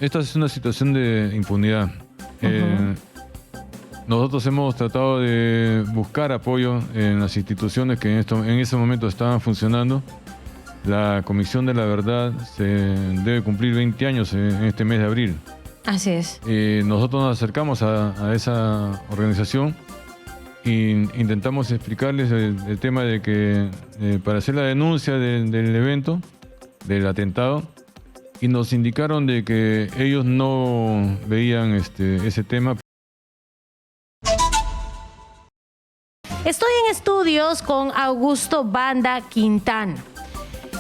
esta es una situación de impunidad. Nosotros hemos tratado de buscar apoyo en las instituciones que en ese momento estaban funcionando. La Comisión de la Verdad se debe cumplir 20 años en este mes de abril. Así es. Nosotros nos acercamos a esa organización e intentamos explicarles el tema de que para hacer la denuncia del evento, del atentado, y nos indicaron de que ellos no veían ese tema. Estoy en estudios con Augusto Banda Quintana.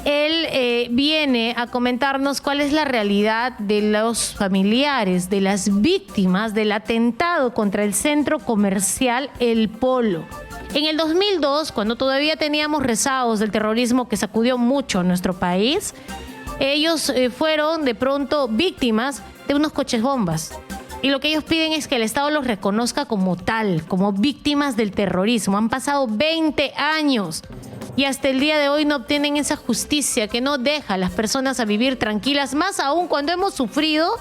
Él viene a comentarnos cuál es la realidad de los familiares, de las víctimas del atentado contra el centro comercial El Polo. En el 2002, cuando todavía teníamos rezagos del terrorismo que sacudió mucho a nuestro país, ellos fueron de pronto víctimas de unos coches bombas. Y lo que ellos piden es que el Estado los reconozca como tal, como víctimas del terrorismo. Han pasado 20 años y hasta el día de hoy no obtienen esa justicia que no deja a las personas a vivir tranquilas, más aún cuando hemos sufrido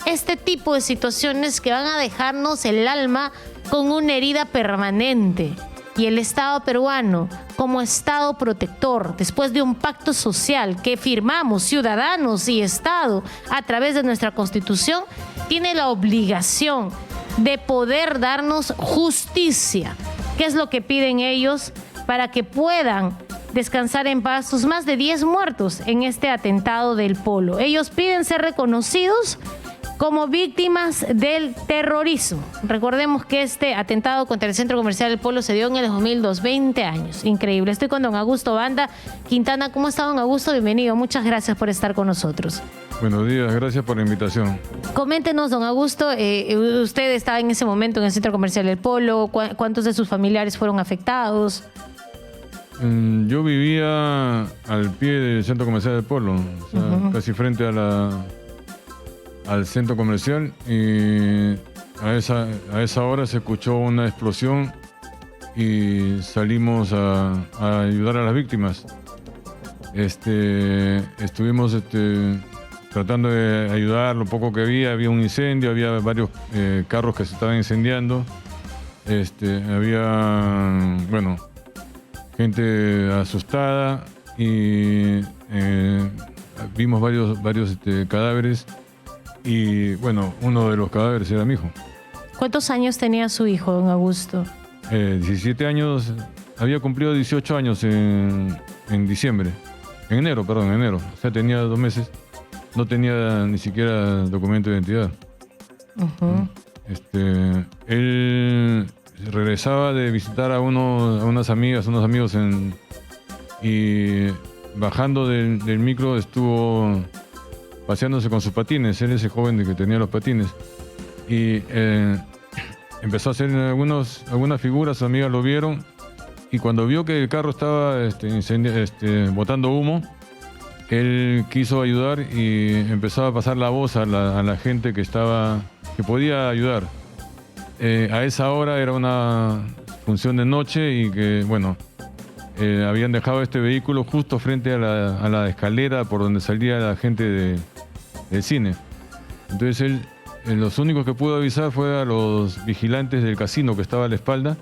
este tipo de situaciones que van a dejarnos el alma con una herida permanente. Y el Estado peruano, como Estado protector, después de un pacto social que firmamos ciudadanos y Estado a través de nuestra Constitución, tiene la obligación de poder darnos justicia. ¿Qué es lo que piden ellos para que puedan descansar en paz sus más de 10 muertos en este atentado del Polo? Ellos piden ser reconocidos como víctimas del terrorismo. Recordemos que este atentado contra el centro comercial del Polo se dio en el 2002, 20 años. Increíble. Estoy con don Augusto Banda Quintana. ¿Cómo está, don Augusto? Bienvenido. Muchas gracias por estar con nosotros. Buenos días, gracias por la invitación. Coméntenos, don Augusto, usted estaba en ese momento en el centro comercial del Polo. ¿Cuántos de sus familiares fueron afectados? Yo vivía al pie del centro comercial del Polo, o sea, casi frente al centro comercial, y a esa hora se escuchó una explosión y salimos a ayudar a las víctimas. Estuvimos tratando de ayudar lo poco que había un incendio, había varios carros que se estaban incendiando, había, bueno, gente asustada y vimos varios cadáveres. Y bueno, uno de los cadáveres era mi hijo. ¿Cuántos años tenía su hijo, don Augusto? 17 años, había cumplido 18 años en diciembre. En enero. O sea, tenía 2 meses. No tenía ni siquiera documento de identidad. Él regresaba de visitar a unos amigos y bajando del micro estuvo paseándose con sus patines. Él es el joven que tenía los patines. Y empezó a hacer algunas figuras, sus amigas lo vieron. Y cuando vio que el carro estaba botando humo, él quiso ayudar y empezó a pasar la voz a la gente que podía ayudar. A esa hora era una función de noche y que, bueno, habían dejado este vehículo justo frente a la escalera por donde salía la gente del cine. Entonces él, los únicos que pudo avisar fue a los vigilantes del casino que estaba a la espalda,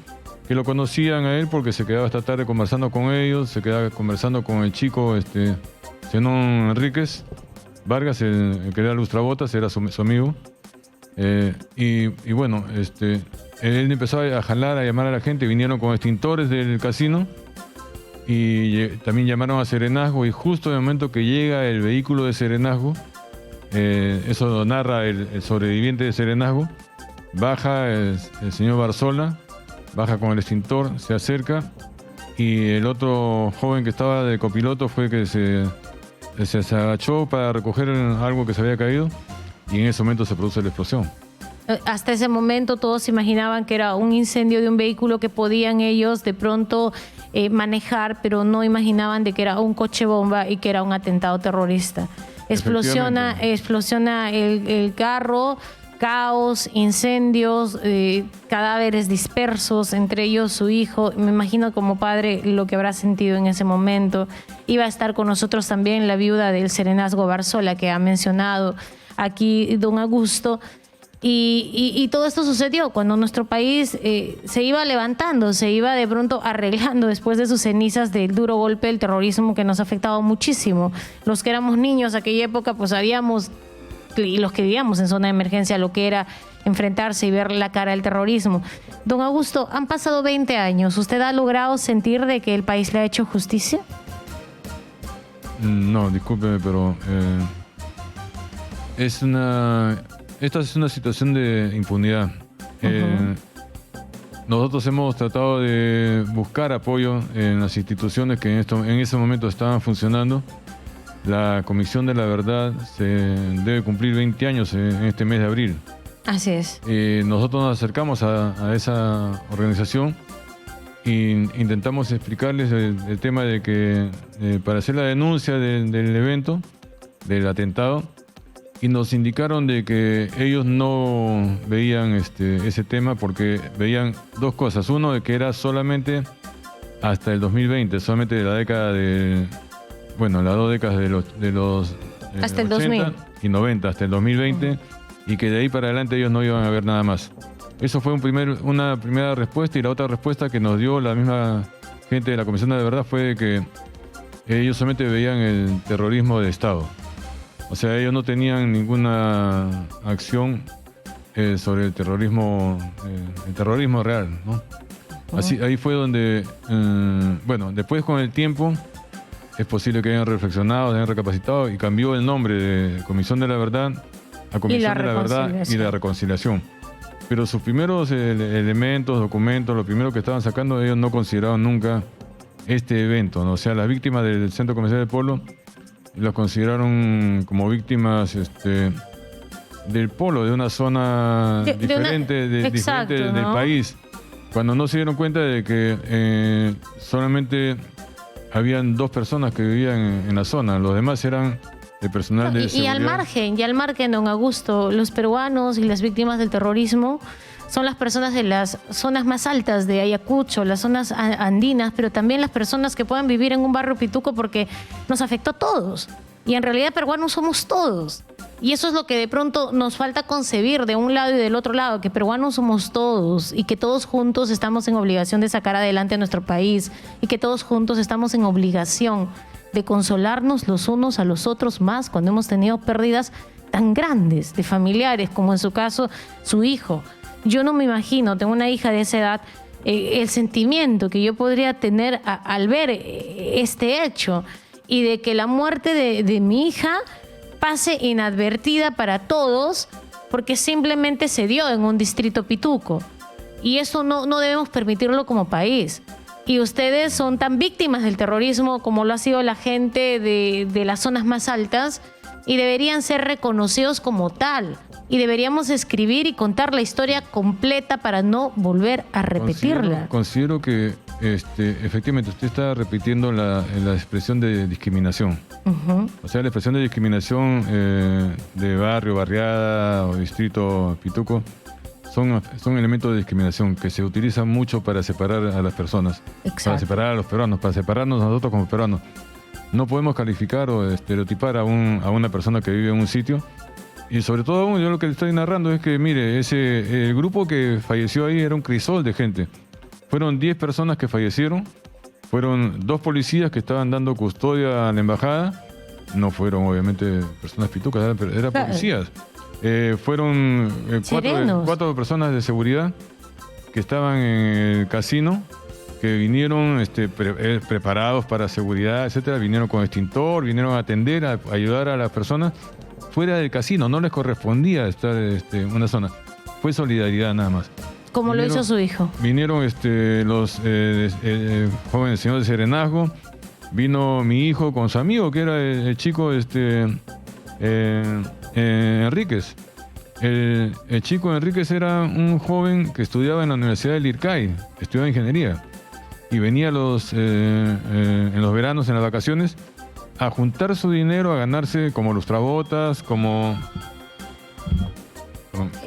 que lo conocían a él porque se quedaba esta tarde conversando con ellos, se quedaba conversando con el chico Zenón Enríquez Vargas, el que era lustrabotas, era su amigo. Y bueno, él empezó a jalar, a llamar a la gente, vinieron con extintores del casino y también llamaron a Serenazgo, y justo en el momento que llega el vehículo de Serenazgo, eso lo narra el sobreviviente de Serenazgo, baja el señor Barzola, baja con el extintor, se acerca, y el otro joven que estaba de copiloto fue que se agachó para recoger algo que se había caído, y en ese momento se produce la explosión. Hasta ese momento todos imaginaban que era un incendio de un vehículo que podían ellos de pronto manejar, pero no imaginaban de que era un coche bomba y que era un atentado terrorista. Explosiona el carro, caos, incendios, cadáveres dispersos, entre ellos su hijo. Me imagino como padre lo que habrá sentido en ese momento. Iba a estar con nosotros también la viuda del Serenazgo Barzola, que ha mencionado aquí don Augusto. Y todo esto sucedió cuando nuestro país se iba levantando, se iba de pronto arreglando después de sus cenizas del duro golpe del terrorismo que nos ha afectado muchísimo. Los que éramos niños aquella época, pues sabíamos, y los que vivíamos en zona de emergencia, lo que era enfrentarse y ver la cara del terrorismo. Don Augusto, han pasado 20 años. ¿Usted ha logrado sentir de que el país le ha hecho justicia? No, discúlpeme, pero esta es una situación de impunidad. Nosotros hemos tratado de buscar apoyo en las instituciones que en ese momento estaban funcionando. La Comisión de la Verdad se debe cumplir 20 años en este mes de abril. Así es. Nosotros nos acercamos a esa organización e intentamos explicarles el tema de que para hacer la denuncia del evento, del atentado, y nos indicaron de que ellos no veían ese tema porque veían dos cosas. Uno, de que era solamente hasta el 2020, solamente de la década de... Bueno, las 2 décadas de los hasta el 80 2000. y 90, hasta el 2020, y que de ahí para adelante ellos no iban a ver nada más. Eso fue una primera respuesta, y la otra respuesta que nos dio la misma gente de la Comisión de la Verdad fue que ellos solamente veían el terrorismo de Estado. O sea, ellos no tenían ninguna acción sobre el terrorismo real, ¿no? Así, ahí fue donde, bueno, después con el tiempo es posible que hayan reflexionado, hayan recapacitado y cambió el nombre de Comisión de la Verdad a Comisión de la Verdad y la Reconciliación. Pero sus primeros elementos, documentos, lo primero que estaban sacando, ellos no consideraban nunca este evento, ¿no? O sea, las víctimas del Centro Comercial del Polo los consideraron como víctimas del Polo, de una zona diferente, exacto, diferente ¿no? del país, cuando no se dieron cuenta de que solamente habían 2 personas que vivían en la zona, los demás eran el personal de seguridad. Y al margen, don Augusto, los peruanos y las víctimas del terrorismo son las personas de las zonas más altas de Ayacucho, las zonas andinas, pero también las personas que puedan vivir en un barrio pituco, porque nos afectó a todos. Y en realidad peruanos somos todos. Y eso es lo que de pronto nos falta concebir de un lado y del otro lado, que peruanos somos todos y que todos juntos estamos en obligación de sacar adelante a nuestro país y que todos juntos estamos en obligación de consolarnos los unos a los otros, más cuando hemos tenido pérdidas tan grandes de familiares, como en su caso su hijo. Yo no me imagino, tengo una hija de esa edad, el sentimiento que yo podría tener al ver este hecho, y de que la muerte de mi hija pase inadvertida para todos porque simplemente se dio en un distrito pituco. Y eso no debemos permitirlo como país. Y ustedes son tan víctimas del terrorismo como lo ha sido la gente de las zonas más altas, y deberían ser reconocidos como tal. Y deberíamos escribir y contar la historia completa para no volver a repetirla. Considero que efectivamente usted está repitiendo la expresión de discriminación. O sea, la expresión de discriminación de barrio, barriada o distrito pituco son elementos de discriminación que se utilizan mucho para separar a las personas. Exacto. Para separar a los peruanos, para separarnos nosotros como peruanos. No podemos calificar o estereotipar a una persona que vive en un sitio. Y sobre todo, yo lo que le estoy narrando es que, mire, el grupo que falleció ahí era un crisol de gente. Fueron 10 personas que fallecieron, fueron 2 policías que estaban dando custodia a la embajada, no fueron obviamente personas pitucas, eran policías. Fueron 4 personas de seguridad que estaban en el casino, que vinieron preparados para seguridad, etcétera, vinieron con extintor, vinieron a atender, a ayudar a las personas fuera del casino. No les correspondía estar en una zona, fue solidaridad nada más. Como lo hizo su hijo. Vinieron los jóvenes señores de Serenazgo, vino mi hijo con su amigo, que era el chico Enríquez. El chico Enríquez era un joven que estudiaba en la Universidad del IRCAI, estudiaba ingeniería, y venía en los veranos, en las vacaciones, a juntar su dinero, a ganarse como lustrabotas, como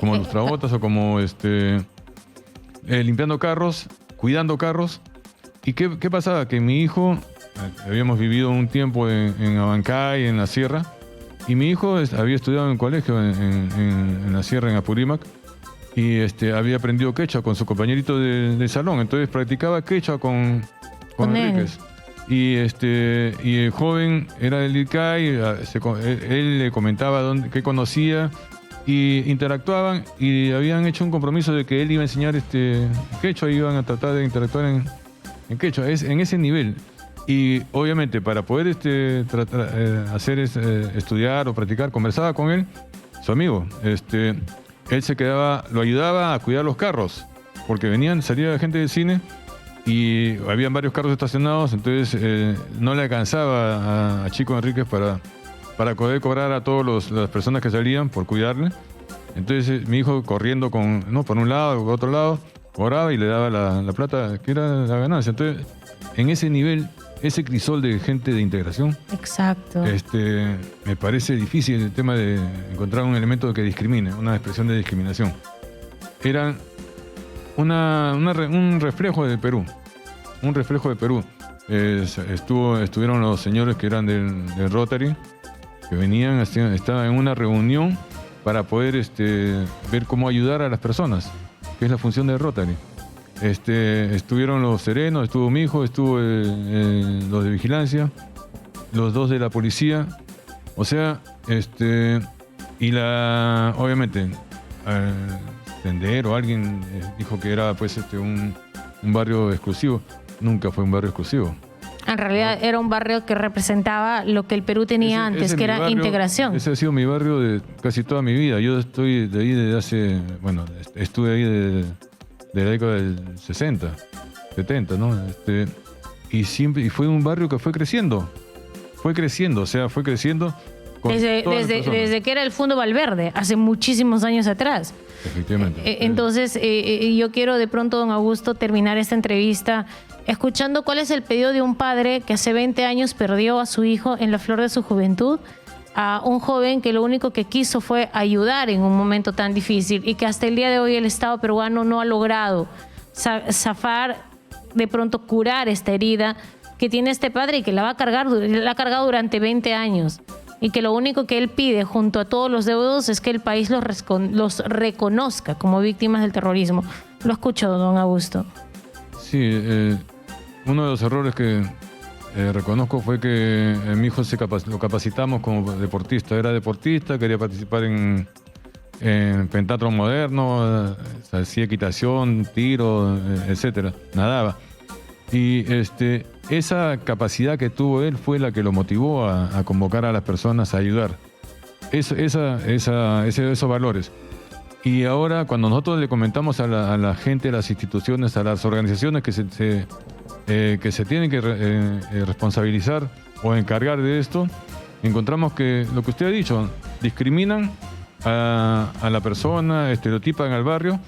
lustrabotas, o como limpiando carros, cuidando carros. ¿Y qué pasaba? Que mi hijo, habíamos vivido un tiempo en Abancay, en la sierra, Y mi hijo había estudiado en el colegio en la sierra, en Apurímac, y había aprendido quechua con su compañerito de salón. Entonces practicaba quechua con Enríquez. Y el joven era del ICAI, él le comentaba qué conocía, y interactuaban, y habían hecho un compromiso de que él iba a enseñar quechua, y iban a tratar de interactuar en quechua, en ese nivel. Y obviamente para poder estudiar o practicar, conversaba con él, su amigo. Él se quedaba, lo ayudaba a cuidar los carros, porque salía gente del cine y habían varios carros estacionados, entonces no le alcanzaba a Chico Enríquez para poder cobrar a todas las personas que salían por cuidarle. Entonces mi hijo corriendo por un lado, por otro lado, cobraba y le daba la plata que era la ganancia. Entonces, en ese nivel, ese crisol de gente de integración. Exacto. Me parece difícil el tema de encontrar un elemento que discrimine, una expresión de discriminación. Eran un reflejo de Perú. Un reflejo de Perú. Estuvieron los señores que eran del Rotary, que venían, estaban en una reunión para poder ver cómo ayudar a las personas, que es la función del Rotary. Estuvieron los serenos, estuvo mi hijo, estuvo los de vigilancia, los dos de la policía, o sea, obviamente, Tendero, alguien dijo que era pues un barrio exclusivo. Nunca fue un barrio exclusivo. En realidad era un barrio que representaba lo que el Perú tenía antes, que era barrio, integración. Ese ha sido mi barrio de casi toda mi vida. Yo estoy de ahí desde estuve ahí de la década del 60, 70, ¿no? Y fue un barrio que fue creciendo. Fue creciendo. Desde que era el Fondo Valverde, hace muchísimos años atrás. Efectivamente. Entonces, yo quiero de pronto, don Augusto, terminar esta entrevista escuchando cuál es el pedido de un padre que hace 20 años perdió a su hijo en la flor de su juventud, a un joven que lo único que quiso fue ayudar en un momento tan difícil y que hasta el día de hoy el Estado peruano no ha logrado zafar, de pronto curar esta herida que tiene este padre y que la ha cargado durante 20 años. Y que lo único que él pide junto a todos los deudos es que el país los reconozca como víctimas del terrorismo. Lo escucho, don Augusto. Sí, uno de los errores que reconozco fue que mi hijo lo capacitamos como deportista. Era deportista, quería participar en pentathlon moderno, hacía equitación, tiro, etcétera, nadaba. Y esa capacidad que tuvo él fue la que lo motivó a convocar a las personas a ayudar. Esos valores. Y ahora, cuando nosotros le comentamos a la gente, a las instituciones, a las organizaciones que se tienen que responsabilizar o encargar de esto, encontramos que lo que usted ha dicho, discriminan a la persona, estereotipan al barrio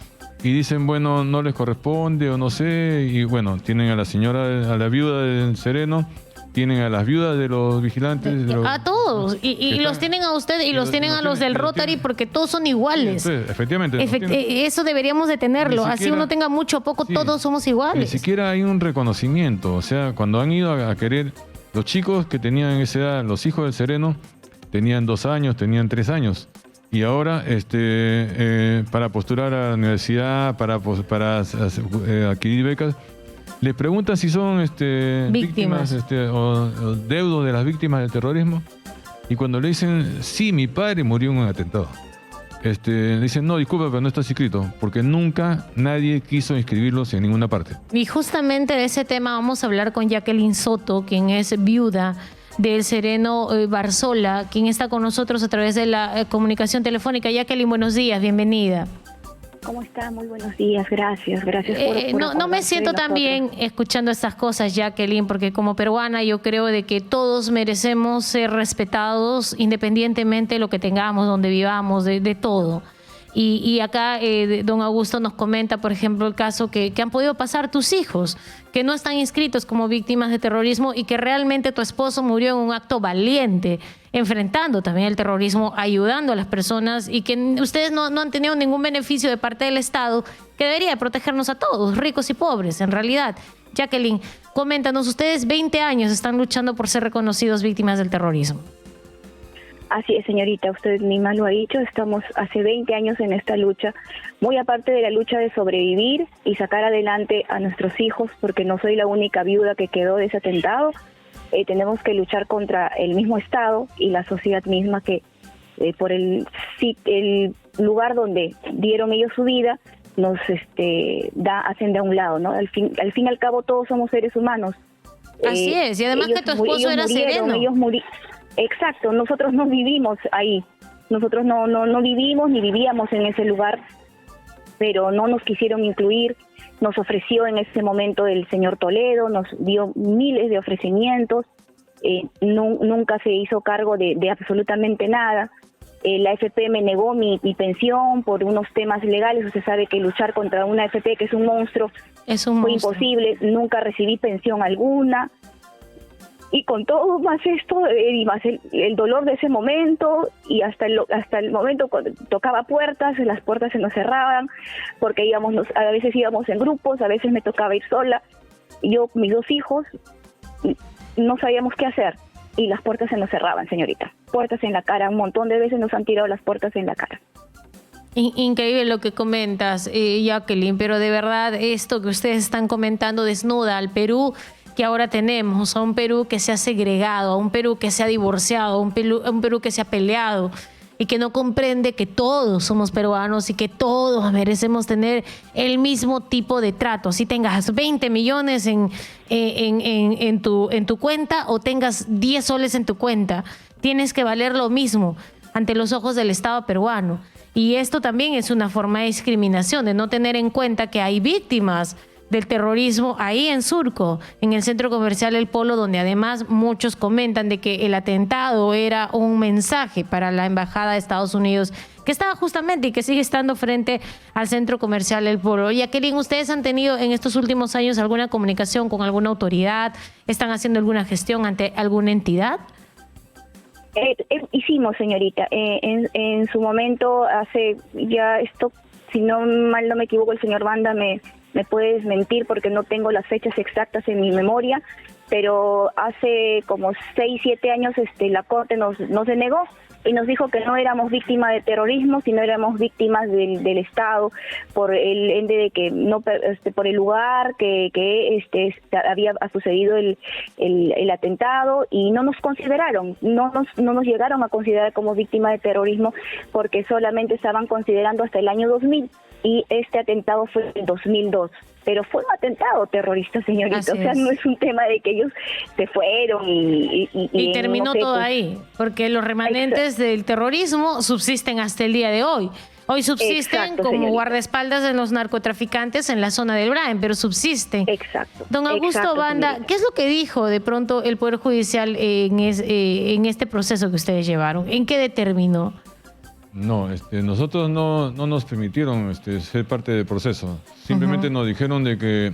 y dicen, bueno, no les corresponde o no sé, y bueno, tienen a la señora, a la viuda del sereno, tienen a las viudas de los vigilantes. A todos. Y los tienen a usted y los tienen a los del Rotary porque todos son iguales. Entonces, efectivamente. Eso deberíamos de tenerlo. Así uno tenga mucho o poco, todos somos iguales. Ni siquiera hay un reconocimiento. O sea, cuando han ido a querer, los chicos que tenían esa edad, los hijos del sereno, tenían 2 años, tenían 3 años. Y ahora, para postular a la universidad, para adquirir becas, les preguntan si son víctimas o deudos de las víctimas del terrorismo. Y cuando le dicen, sí, mi padre murió en un atentado, le dicen, no, disculpa, pero no está inscrito, porque nunca nadie quiso inscribirlos en ninguna parte. Y justamente de ese tema vamos a hablar con Jacqueline Soto, quien es viuda del sereno Barzola, quien está con nosotros a través de la comunicación telefónica. Jacqueline, buenos días, bienvenida. ¿Cómo está? Muy buenos días, gracias por no me siento tan bien escuchando estas cosas, Jacqueline, porque como peruana yo creo de que todos merecemos ser respetados independientemente de lo que tengamos, donde vivamos, de todo. Y acá don Augusto nos comenta, por ejemplo, el caso que han podido pasar tus hijos, que no están inscritos como víctimas de terrorismo y que realmente tu esposo murió en un acto valiente, enfrentando también el terrorismo, ayudando a las personas y que ustedes no han tenido ningún beneficio de parte del Estado que debería protegernos a todos, ricos y pobres, en realidad. Jacqueline, coméntanos, ustedes 20 años están luchando por ser reconocidos víctimas del terrorismo. Así es, señorita, usted misma lo ha dicho, estamos hace 20 años en esta lucha, muy aparte de la lucha de sobrevivir y sacar adelante a nuestros hijos, porque no soy la única viuda que quedó de ese atentado. Tenemos que luchar contra el mismo Estado y la sociedad misma que por el lugar donde dieron ellos su vida nos hacen de a un lado, ¿no? Al fin y al cabo todos somos seres humanos. Así es, y además que tu esposo era sereno. Exacto, nosotros no vivimos ahí, nosotros no vivimos ni vivíamos en ese lugar, pero no nos quisieron incluir. Nos ofreció en ese momento el señor Toledo, nos dio miles de ofrecimientos, nunca se hizo cargo de absolutamente nada. La AFP me negó mi pensión por unos temas legales. Usted sabe que luchar contra una AFP que es un monstruo fue imposible, nunca recibí pensión alguna. Y con todo más esto, y más el dolor de ese momento, y hasta el momento cuando tocaba puertas, las puertas se nos cerraban, porque a veces íbamos en grupos, a veces me tocaba ir sola. Yo, mis 2 hijos, no sabíamos qué hacer, y las puertas se nos cerraban, señorita. Puertas en la cara, un montón de veces nos han tirado las puertas en la cara. Increíble lo que comentas, Jacqueline, pero de verdad esto que ustedes están comentando desnuda al Perú que ahora tenemos, a un Perú que se ha segregado, a un Perú que se ha divorciado, a un Perú que se ha peleado y que no comprende que todos somos peruanos y que todos merecemos tener el mismo tipo de trato. Si tengas 20 millones en tu cuenta o tengas 10 soles en tu cuenta, tienes que valer lo mismo ante los ojos del Estado peruano. Y esto también es una forma de discriminación, de no tener en cuenta que hay víctimas del terrorismo ahí en Surco, en el centro comercial El Polo, donde además muchos comentan de que el atentado era un mensaje para la embajada de Estados Unidos, que estaba justamente y que sigue estando frente al centro comercial El Polo. Jacqueline, ¿ustedes han tenido en estos últimos años alguna comunicación con alguna autoridad? ¿Están haciendo alguna gestión ante alguna entidad? Hicimos, señorita, en su momento, hace ya esto, si no mal no me equivoco, el señor Banda me puede desmentir porque no tengo las fechas exactas en mi memoria, pero hace como 6, 7 años la Corte nos denegó y nos dijo que no éramos víctimas de terrorismo, sino éramos víctimas del Estado por el ende de que no por el lugar que había sucedido el atentado, y no nos consideraron, no nos llegaron a considerar como víctimas de terrorismo porque solamente estaban considerando hasta el año 2000 y este atentado fue en 2002. Pero fue un atentado terrorista, señorita. Así o sea, es. No es un tema de que ellos se fueron y terminó no sé, todo pues, ahí, porque los remanentes del terrorismo subsisten hasta el día de hoy. Hoy subsisten Exacto, como señorita. guardaespaldas de los narcotraficantes en la zona del Braen, pero subsisten. Exacto. Don Augusto exacto, Banda, señorita. ¿qué es lo que dijo de pronto el Poder Judicial en este proceso que ustedes llevaron? ¿En qué determinó? No, nosotros no nos permitieron ser parte del proceso. Simplemente nos dijeron de que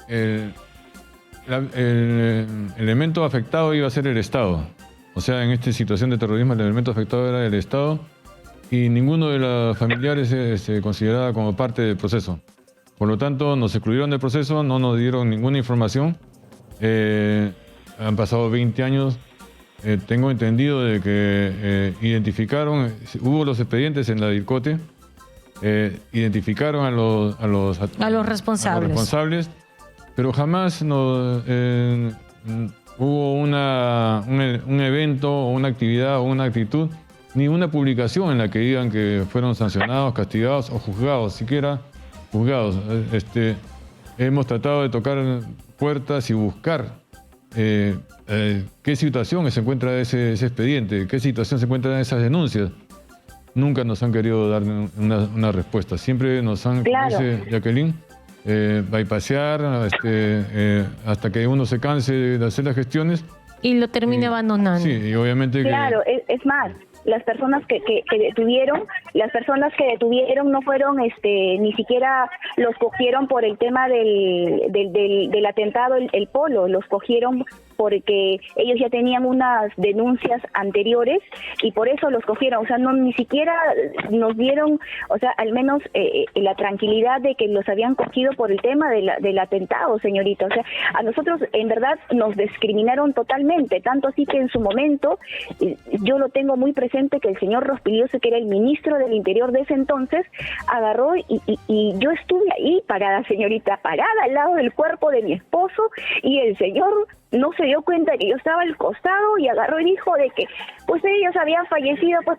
el elemento afectado iba a ser el Estado. O sea, en esta situación de terrorismo el elemento afectado era el Estado y ninguno de los familiares se consideraba como parte del proceso. Por lo tanto, nos excluyeron del proceso, no nos dieron ninguna información. Han pasado 20 años. Tengo entendido de que identificaron, hubo los expedientes en la DIRCOTE, identificaron a los responsables, pero jamás hubo un evento o una actividad o una actitud, ni una publicación en la que digan que fueron sancionados, castigados o juzgados, siquiera juzgados. Hemos tratado de tocar puertas y buscar qué situación se encuentra ese expediente, qué situación se encuentran esas denuncias. Nunca nos han querido dar una respuesta. Siempre nos han, Claro. como dice Jacqueline, bypassear hasta que uno se canse de hacer las gestiones. Y lo termine abandonando. Sí, y obviamente Claro, es más, las personas que detuvieron no fueron, ni siquiera los cogieron por el tema del atentado, el Polo, los cogieron porque ellos ya tenían unas denuncias anteriores y por eso los cogieron. O sea, no ni siquiera nos dieron, o sea, al menos la tranquilidad de que los habían cogido por el tema del atentado, señorita. O sea, a nosotros en verdad nos discriminaron totalmente, tanto así que en su momento, yo lo tengo muy presente, que el señor Rospigliosi, que era el ministro del Interior de ese entonces, agarró y yo estuve ahí parada, señorita, parada al lado del cuerpo de mi esposo, y el señor no se dio cuenta de que yo estaba al costado y agarró y dijo de que pues ellos habían fallecido pues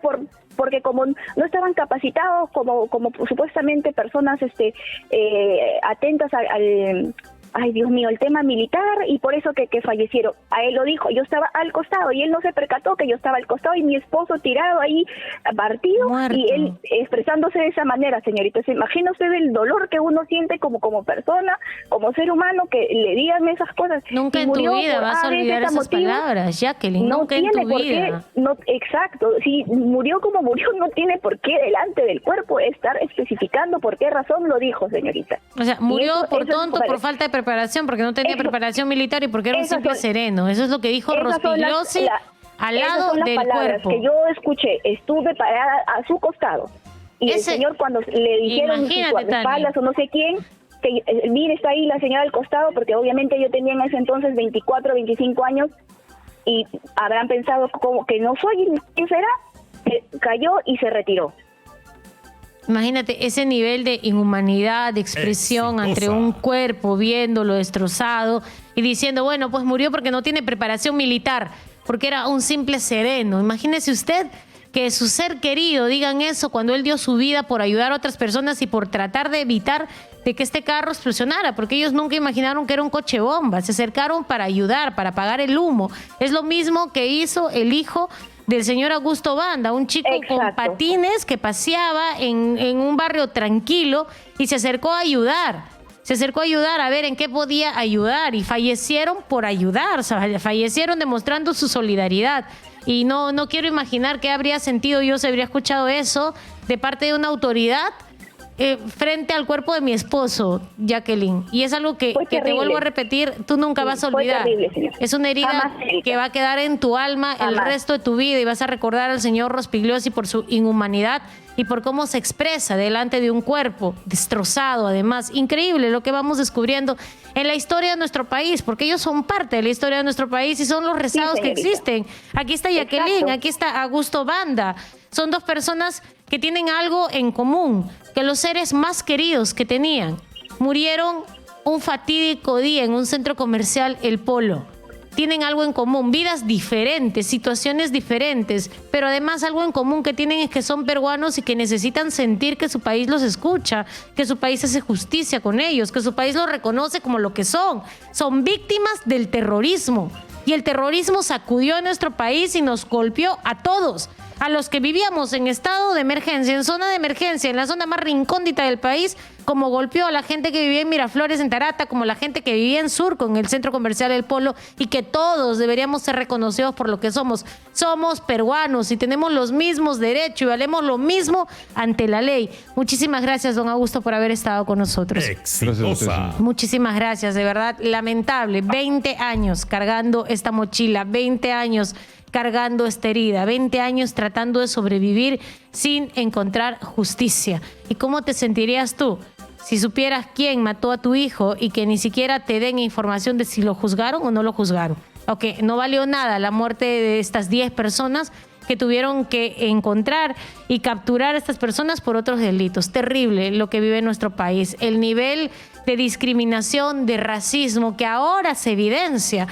porque como no estaban capacitados como supuestamente personas atentas al ay, Dios mío, el tema militar, y por eso que fallecieron. A él lo dijo, yo estaba al costado, y él no se percató que yo estaba al costado, y mi esposo tirado ahí, partido, Muerto. y él expresándose de esa manera, señorita. ¿Se imagina usted el dolor que uno siente como persona, como ser humano, que le digan esas cosas? Nunca Y en tu murió vida por vas a A, B, olvidar Z esas motivo. palabras, Jacqueline. No Nunca en tiene tu por vida. qué, no, exacto, si murió como murió, no tiene por qué delante del cuerpo estar especificando por qué razón lo dijo, señorita. O sea, murió eso- por eso es tonto, para- por falta de preparación, porque no tenía Eso- preparación militar y porque era un esas simple son- sereno. Eso es lo que dijo Esas son las- Rospigliosi al esas lado son las del palabras cuerpo. que yo escuché, estuve parada a su costado. Y Ese- el señor, cuando le dijeron Imagínate, sus espaldas o no sé quién, que mire, está ahí la señora al costado, porque obviamente yo tenía en ese entonces 24, 25 años, y habrán pensado como que no soy, ¿quién será? Cayó y se retiró. Imagínate ese nivel de inhumanidad, de expresión Exitosa. entre un cuerpo, viéndolo destrozado y diciendo, bueno, pues murió porque no tiene preparación militar, porque era un simple sereno. Imagínese usted que su ser querido digan eso cuando él dio su vida por ayudar a otras personas y por tratar de evitar de que este carro explosionara, porque ellos nunca imaginaron que era un coche bomba, se acercaron para ayudar, para apagar el humo. Es lo mismo que hizo el hijo del señor Augusto Banda, un chico con Exacto. patines que paseaba en un barrio tranquilo y se acercó a ayudar. Se acercó a ayudar, a ver en qué podía ayudar, y fallecieron por ayudar, o sea, fallecieron demostrando su solidaridad. Y no quiero imaginar qué habría sentido yo si habría escuchado eso de parte de una autoridad frente al cuerpo de mi esposo, Jacqueline. Y es algo que Fue te terrible. vuelvo a repetir, tú nunca Sí, vas a fue olvidar. terrible, señor. Es una herida Jamás, señorita. que va a quedar en tu alma el Jamás. resto de tu vida, y vas a recordar al señor Rospigliosi por su inhumanidad y por cómo se expresa delante de un cuerpo destrozado. Además, increíble lo que vamos descubriendo en la historia de nuestro país, porque ellos son parte de la historia de nuestro país y son los rezados que señorita. existen. Aquí está Jacqueline, Exacto. aquí está Augusto Banda. Son dos personas que tienen algo en común, que los seres más queridos que tenían murieron un fatídico día en un centro comercial El Polo. Tienen algo en común, vidas diferentes, situaciones diferentes, pero además algo en común que tienen es que son peruanos y que necesitan sentir que su país los escucha, que su país hace justicia con ellos, que su país los reconoce como lo que son. Son víctimas del terrorismo, y el terrorismo sacudió a nuestro país y nos golpeó a todos. A los que vivíamos en estado de emergencia, en zona de emergencia, en la zona más rincóndita del país, como golpeó a la gente que vivía en Miraflores, en Tarata, como la gente que vivía en Surco, en el centro comercial El Polo, y que todos deberíamos ser reconocidos por lo que somos. Somos peruanos y tenemos los mismos derechos y valemos lo mismo ante la ley. Muchísimas gracias, don Augusto, por haber estado con nosotros. Exitosa. Muchísimas gracias, de verdad, lamentable. 20 años cargando esta mochila, 20 años cargando esta herida, 20 años tratando de sobrevivir sin encontrar justicia. ¿Y cómo te sentirías tú si supieras quién mató a tu hijo y que ni siquiera te den información de si lo juzgaron o no lo juzgaron? Ok, no valió nada la muerte de estas 10 personas que tuvieron que encontrar y capturar a estas personas por otros delitos. Terrible lo que vive en nuestro país. El nivel de discriminación, de racismo que ahora se evidencia